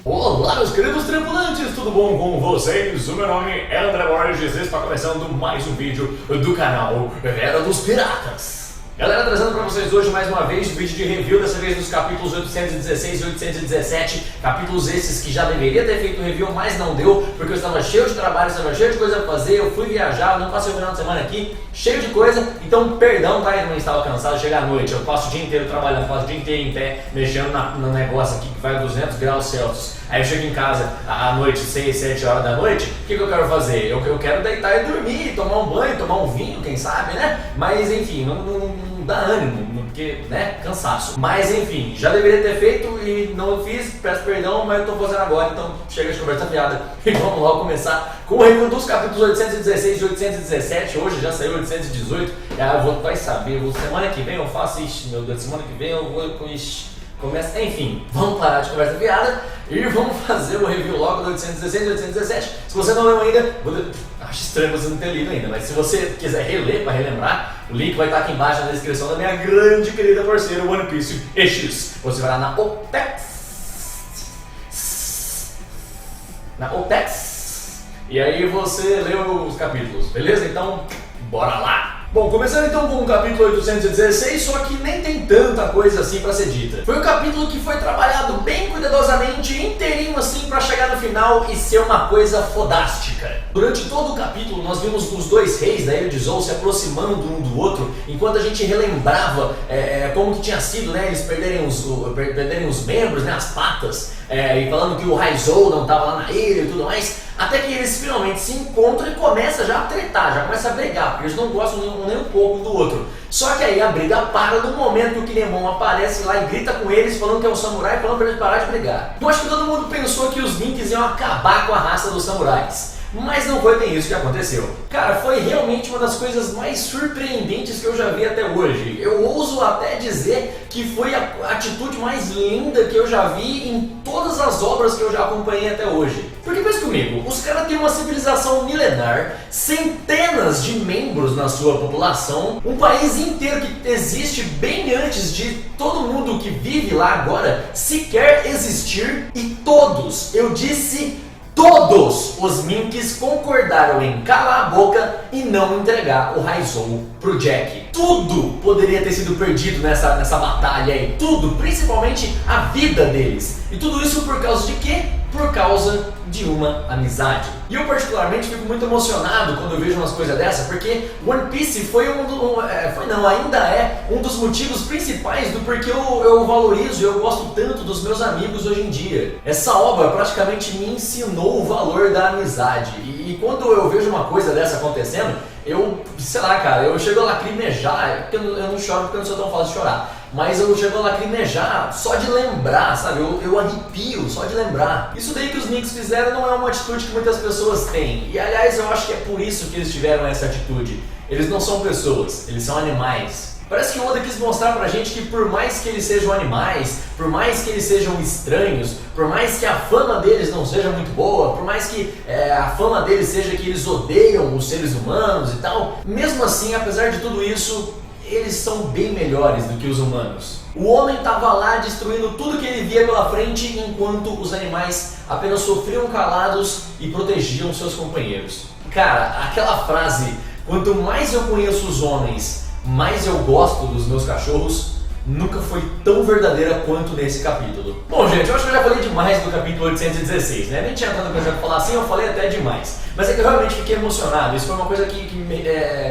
Olá, meus queridos tripulantes, tudo bom com vocês? O meu nome é André Borges e está começando mais um vídeo do canal Era dos Piratas. Galera, trazendo pra vocês hoje mais uma vez um vídeo de review, dessa vez dos capítulos 816 e 817, capítulos esses que já deveria ter feito review, mas não deu, porque eu estava cheio de trabalho, estava cheio de coisa pra fazer, eu fui viajar, não passei o final de semana aqui, cheio de coisa, então perdão, tá? Eu não estava cansado, chega à noite, eu passo o dia inteiro trabalhando, passo o dia inteiro em pé, mexendo no negócio aqui que vai a 200 graus Celsius. Aí eu chego em casa à noite, 6, 7 horas da noite, o que eu quero fazer? Eu quero deitar e dormir, tomar um banho, tomar um vinho, quem sabe, né? Mas enfim, não dá ânimo, porque, né, cansaço. Mas enfim, já deveria ter feito e não fiz, peço perdão, mas eu tô fazendo agora, então chega de conversa fiada. E vamos logo começar com o review dos capítulos 816 e 817, hoje já saiu 818, vai saber, semana que vem eu faço, meu Deus, semana que vem eu vou com começa, enfim, vamos parar de conversa fiada e vamos fazer o review logo do 816 e 817. Se você não leu ainda, acho estranho você não ter lido ainda, mas se você quiser reler para relembrar, o link vai estar aqui embaixo na descrição da minha grande querida parceira One Piece EX. Você vai lá na OPEX e aí você lê os capítulos, beleza? Então, bora lá! Bom, começando então com o capítulo 816, só que nem tem tanta coisa assim pra ser dita. Foi um capítulo que foi trabalhado bem cuidadosamente, inteirinho assim, pra chegar no final e ser uma coisa fodástica. Durante todo o capítulo nós vimos os dois reis da Ilha de Zou se aproximando um do outro, enquanto a gente relembrava como que tinha sido, né, eles perderem os membros, né, as patas, e falando que o Raizou não estava lá na ilha e tudo mais, até que eles finalmente se encontram e começam já a tretar, já começam a brigar, porque eles não gostam nem um pouco do outro. Só que aí a briga para no momento que o Kinemon aparece lá e grita com eles, falando que é um samurai, falando para eles parar de brigar. Eu acho que todo mundo pensou que os Minks iam acabar com a raça dos samurais. Mas não foi bem isso que aconteceu. Cara, foi realmente uma das coisas mais surpreendentes que eu já vi até hoje. Eu ouso até dizer que foi a atitude mais linda que eu já vi em todas as obras que eu já acompanhei até hoje. Porque pensa comigo, os caras têm uma civilização milenar, centenas de membros na sua população, um país inteiro que existe bem antes de todo mundo que vive lá agora sequer existir, e todos, eu disse todos os Minks concordaram em calar a boca e não entregar o Raizou pro Jack. Tudo poderia ter sido perdido nessa batalha aí. Tudo, principalmente a vida deles. E tudo isso por causa de quê? Por causa de uma amizade. E eu particularmente fico muito emocionado quando eu vejo umas coisas dessa, porque One Piece ainda é um dos motivos principais do porquê eu valorizo e eu gosto tanto dos meus amigos hoje em dia. Essa obra praticamente me ensinou o valor da amizade. E quando eu vejo uma coisa dessa acontecendo, sei lá, cara, eu chego a lacrimejar, porque eu não choro porque eu não sou tão fácil de chorar. Mas eu chego a lacrimejar só de lembrar, sabe? Eu arrepio só de lembrar. Isso daí que os Minks fizeram não é uma atitude que muitas pessoas têm. E aliás, eu acho que é por isso que eles tiveram essa atitude. Eles não são pessoas, eles são animais. Parece que o Oda quis mostrar pra gente que por mais que eles sejam animais, por mais que eles sejam estranhos, por mais que a fama deles não seja muito boa, por mais que a fama deles seja que eles odeiam os seres humanos e tal, mesmo assim, apesar de tudo isso, eles são bem melhores do que os humanos. O homem estava lá destruindo tudo que ele via pela frente, enquanto os animais apenas sofriam calados e protegiam seus companheiros. Cara, aquela frase, quanto mais eu conheço os homens, mais eu gosto dos meus cachorros, nunca foi tão verdadeira quanto nesse capítulo. Bom, gente, eu acho que eu já falei demais do capítulo 816, né? Nem tinha tanta coisa pra falar assim, eu falei até demais. Mas é que eu realmente fiquei emocionado, isso foi uma coisa que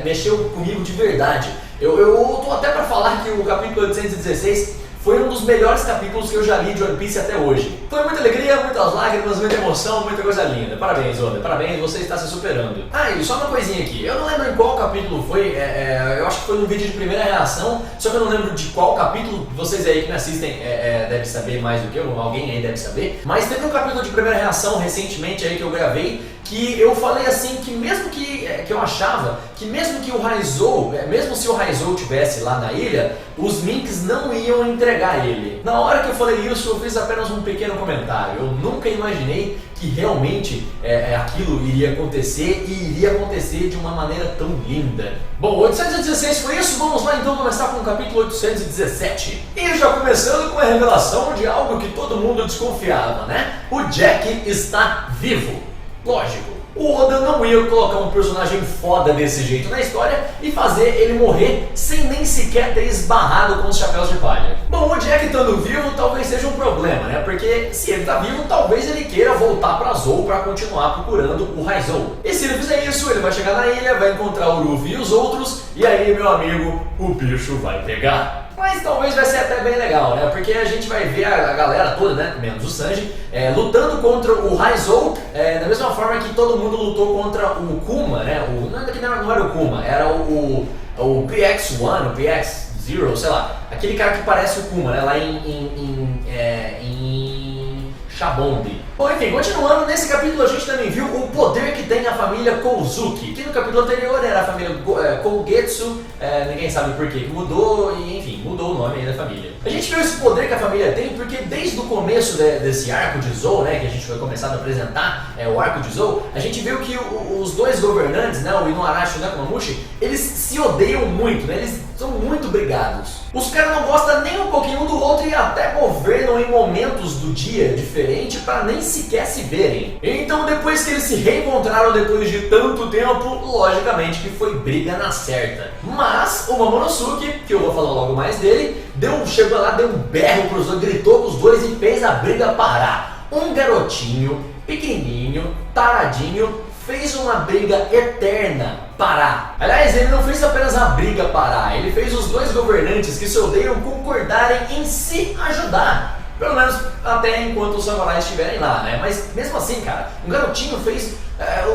mexeu comigo de verdade. Eu tô até pra falar que o capítulo 816 foi um dos melhores capítulos que eu já li de One Piece até hoje. Foi muita alegria, muitas lágrimas, muita emoção, muita coisa linda. Parabéns, Oda, parabéns, você está se superando. Ah, e só uma coisinha aqui, eu não lembro em qual capítulo foi, eu acho que foi no vídeo de primeira reação, só que eu não lembro de qual capítulo, vocês aí que me assistem devem saber mais do que eu, alguém aí deve saber. Mas teve um capítulo de primeira reação recentemente aí que eu gravei, que que eu falei assim que mesmo que eu achava que mesmo que o Raizou, mesmo se o Raizou tivesse lá na ilha, os Minks não iam entregar ele. Na hora que eu falei isso, eu fiz apenas um pequeno comentário. Eu nunca imaginei que realmente aquilo iria acontecer e iria acontecer de uma maneira tão linda. Bom, 816 foi isso, vamos lá então começar com o capítulo 817. E já começando com a revelação de algo que todo mundo desconfiava, né? O Jack está vivo. Lógico, o Oda não ia colocar um personagem foda desse jeito na história e fazer ele morrer sem nem sequer ter esbarrado com os chapéus de palha. Bom, o Jack estando vivo talvez seja um problema, né? Porque se ele tá vivo, talvez ele queira voltar pra Zou pra continuar procurando o Raizou. E se ele fizer isso, ele vai chegar na ilha, vai encontrar o Luffy e os outros, e aí, meu amigo, o bicho vai pegar. Mas talvez vai ser até bem legal, né? Porque a gente vai ver a galera toda, né? Menos o Sanji, lutando contra o Raizou, da mesma forma que todo mundo lutou contra o Kuma, né? Não era o Kuma, era o PX1, o PX0, sei lá. Aquele cara que parece o Kuma, né? Lá em Shabond. Bom, enfim, continuando, nesse capítulo a gente também viu o poder que tem a família Kozuki, que no capítulo anterior era a família Kogetsu, ninguém sabe por que mudou, e enfim, mudou o nome aí da família. A gente viu esse poder que a família tem porque desde o começo desse arco de Zou, né, que a gente foi começar a apresentar o arco de Zou, a gente viu que os dois governantes, né, o Inuarashi e o Nekomamushi, eles se odeiam muito, né, eles são muito brigados. Os caras não gostam nem um pouquinho um do outro e até governam em momentos do dia diferente para nem sequer se verem. Então depois que eles se reencontraram depois de tanto tempo, logicamente que foi briga na certa. Mas o Momonosuke, que eu vou falar logo mais dele, chegou lá, deu um berro pros dois, gritou com os dois e fez a briga parar. Um garotinho, pequenininho, taradinho, fez uma briga eterna parar. Aliás, ele não fez apenas a briga parar, ele fez os dois governantes que se odeiam concordarem em se ajudar. Pelo menos até enquanto os samurais estiverem lá, né? Mas mesmo assim, cara, um garotinho fez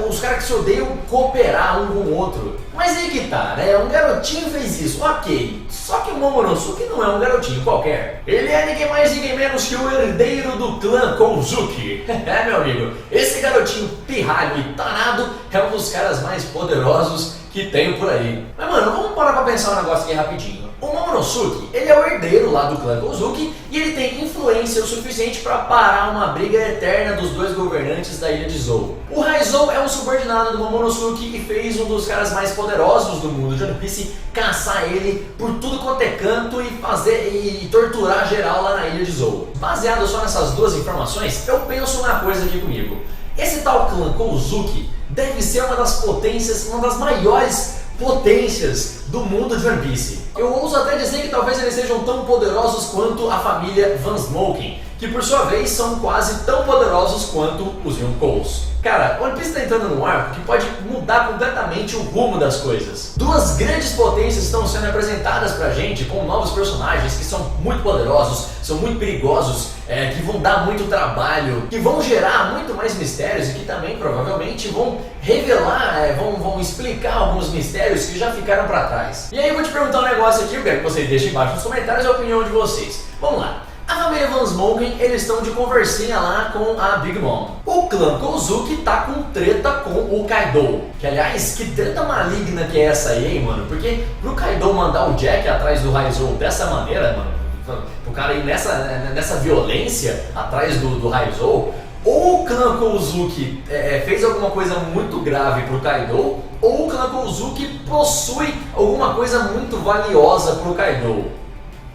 os caras que se odeiam cooperar um com o outro. Mas aí que tá, né? Um garotinho fez isso, ok. Só que o Momonosuke não é um garotinho qualquer. Ele é ninguém mais, ninguém menos que o herdeiro do clã Kozuki. Meu amigo, esse garotinho pirralho e tarado é um dos caras mais poderosos que tem por aí. Mas mano, vamos parar pra pensar um negócio aqui rapidinho. O Momonosuke, ele é o herdeiro lá do clã Kozuki e ele tem influência o suficiente para parar uma briga eterna dos dois governantes da ilha de Zou. O Raizou é um subordinado do Momonosuke e fez um dos caras mais poderosos do mundo de One Piece caçar ele por tudo quanto é canto e torturar geral lá na ilha de Zou. Baseado só nessas duas informações, eu penso uma coisa aqui comigo. Esse tal clã Kozuki deve ser uma das potências, uma das maiores potências do mundo de One Piece. Eu ouso até dizer que talvez eles sejam tão poderosos quanto a família Van Smoking, que por sua vez são quase tão poderosos quanto os Yonkous. Cara, One Piece está entrando num arco que pode mudar completamente o rumo das coisas. Duas grandes potências estão sendo apresentadas pra gente com novos personagens que são muito poderosos, são muito perigosos, que vão dar muito trabalho, que vão gerar muito mais mistérios e que também provavelmente vão revelar, vão explicar alguns mistérios que já ficaram pra trás. E aí eu vou te perguntar um negócio aqui, eu quero que vocês deixem embaixo nos comentários a opinião de vocês. Vamos lá. A família Van Smoking, eles estão de conversinha lá com a Big Mom. O clã Kozuki tá com treta com o Kaido. Que aliás, que treta maligna que é essa aí, hein, mano? Porque pro Kaido mandar o Jack atrás do Raizou dessa maneira, mano, pro cara ir nessa violência atrás do Raizou, ou o clã Kozuki fez alguma coisa muito grave pro Kaido, ou o clã Kozuki possui alguma coisa muito valiosa pro Kaido.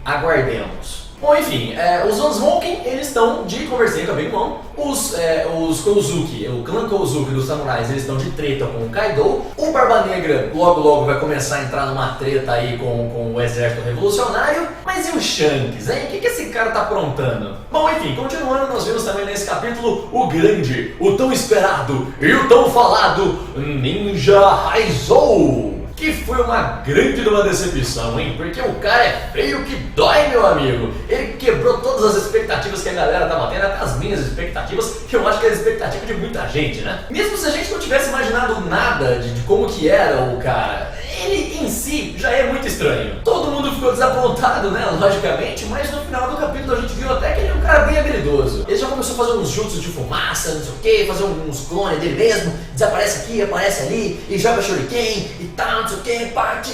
Aguardemos. Bom, enfim, os Van Smoking, eles estão de conversinha com a Big Mom. Os Kozuki, o clã Kozuki dos samurais, eles estão de treta com o Kaido. O Barba Negra logo vai começar a entrar numa treta aí com o exército revolucionário. Mas e o Shanks, hein? O que esse cara tá aprontando? Bom, enfim, continuando, nós vimos também nesse capítulo o grande, o tão esperado e o tão falado Ninja Raizou. Que foi uma grande decepção, hein? Porque o cara é feio que dói, meu amigo. Ele quebrou todas as expectativas que a galera tava tendo, até as minhas expectativas, que eu acho que é a expectativa de muita gente, né? Mesmo se a gente não tivesse imaginado nada de como que era o cara, ele em si já é muito estranho. Todo mundo ficou desapontado, né? Logicamente, mas no final do capítulo a gente viu até que ele é um cara cara bem habilidoso. Ele já começou a fazer uns jutsus de fumaça, não sei o que, fazer uns clones dele mesmo, desaparece aqui, aparece ali, e joga shuriken, e tal, não sei o que, parte,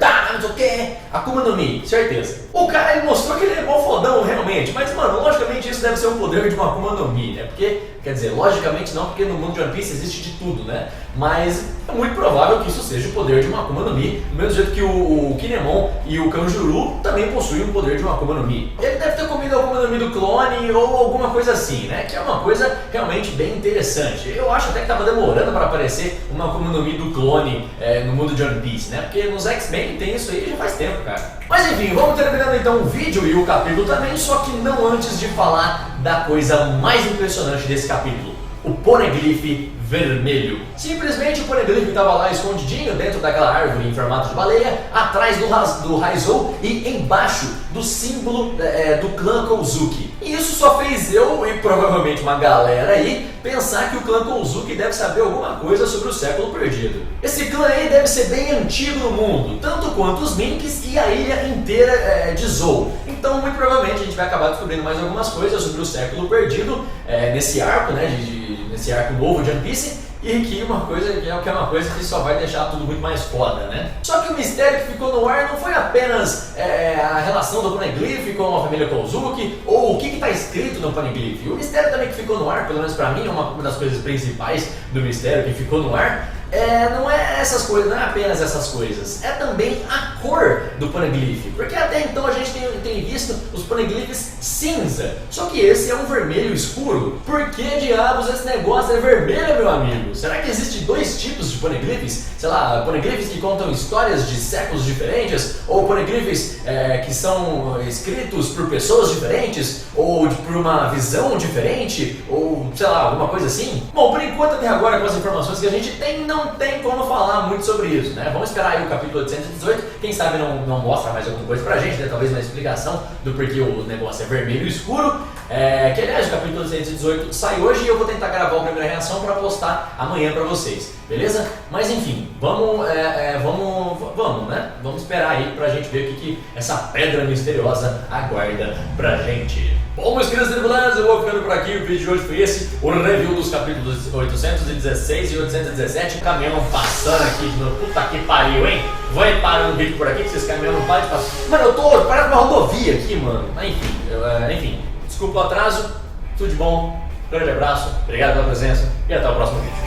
tá, não sei o que. Akuma no Mi, certeza. O cara, ele mostrou que ele é bom fodão realmente, mas mano, logicamente isso deve ser um poder de uma Akuma no Mi, né? Porque, quer dizer, logicamente não, porque no mundo de One Piece existe de tudo, né? Mas é muito provável que isso seja o poder de uma Akuma no Mi, do mesmo jeito que o Kinemon e o Kanjuru também possuem o poder de uma Akuma no Mi. Ele deve ter comido a Akuma no Mi do clone ou alguma coisa assim, né? Que é uma coisa realmente bem interessante. Eu acho até que estava demorando para aparecer uma Akuma no Mi do clone no mundo de One Piece, né? Porque nos X-Men tem isso aí já faz tempo, cara. Mas enfim, vamos terminando então o vídeo e o capítulo também, só que não antes de falar da coisa mais impressionante desse capítulo. O Poneglyph vermelho. Simplesmente o Poneglyph estava lá escondidinho dentro daquela árvore em formato de baleia, atrás do Raizou e embaixo do símbolo do clã Kozuki. E isso só fez eu e provavelmente uma galera aí pensar que o clã Kozuki deve saber alguma coisa sobre o século perdido. Esse clã aí deve ser bem antigo no mundo, tanto quanto os Minks e a ilha inteira de Zou. Então muito provavelmente a gente vai acabar descobrindo mais algumas coisas sobre o século perdido nesse arco, né, nesse arco novo de One Piece, e que é uma coisa que só vai deixar tudo muito mais foda, né? Só que o mistério que ficou no ar não foi apenas a relação do Poneglyph com a família Kozuki, ou o que está escrito no Poneglyph. O mistério também que ficou no ar, pelo menos pra mim, é uma das coisas principais do mistério que ficou no ar, não é essas coisas, não é apenas essas coisas, é também a cor do Poneglyph, porque até então a gente tem visto os Poneglyphs cinza, só que esse é um vermelho escuro. Por que diabos esse negócio é vermelho, meu amigo? Será que existem dois tipos de Poneglyphs? Sei lá, Poneglyphs que contam histórias de séculos diferentes, ou Poneglyphs que são escritos por pessoas diferentes, ou por uma visão diferente, ou sei lá, alguma coisa assim? Bom, por enquanto até agora com as informações que a gente tem, não tem como falar muito sobre isso, né? Vamos esperar aí o capítulo 818, quem sabe não mostra mais alguma coisa pra gente, né? Talvez uma explicação do porquê o negócio é vermelho escuro. Que aliás, o capítulo 818 sai hoje e eu vou tentar gravar a primeira reação pra postar amanhã pra vocês, beleza? Mas enfim, vamos, né? Vamos esperar aí pra gente ver o que essa pedra misteriosa aguarda pra gente. Bom, meus queridos tripulantes, eu vou ficando por aqui. O vídeo de hoje foi esse, o review dos capítulos 816 e 817. Caminhão passando aqui, puta que pariu, hein? Vou ir parando o vídeo por aqui, que esses caminhões não param de passar. Mano, eu tô parado numa rodovia aqui, mano. Enfim, desculpa o atraso, tudo de bom, grande abraço, obrigado pela presença e até o próximo vídeo.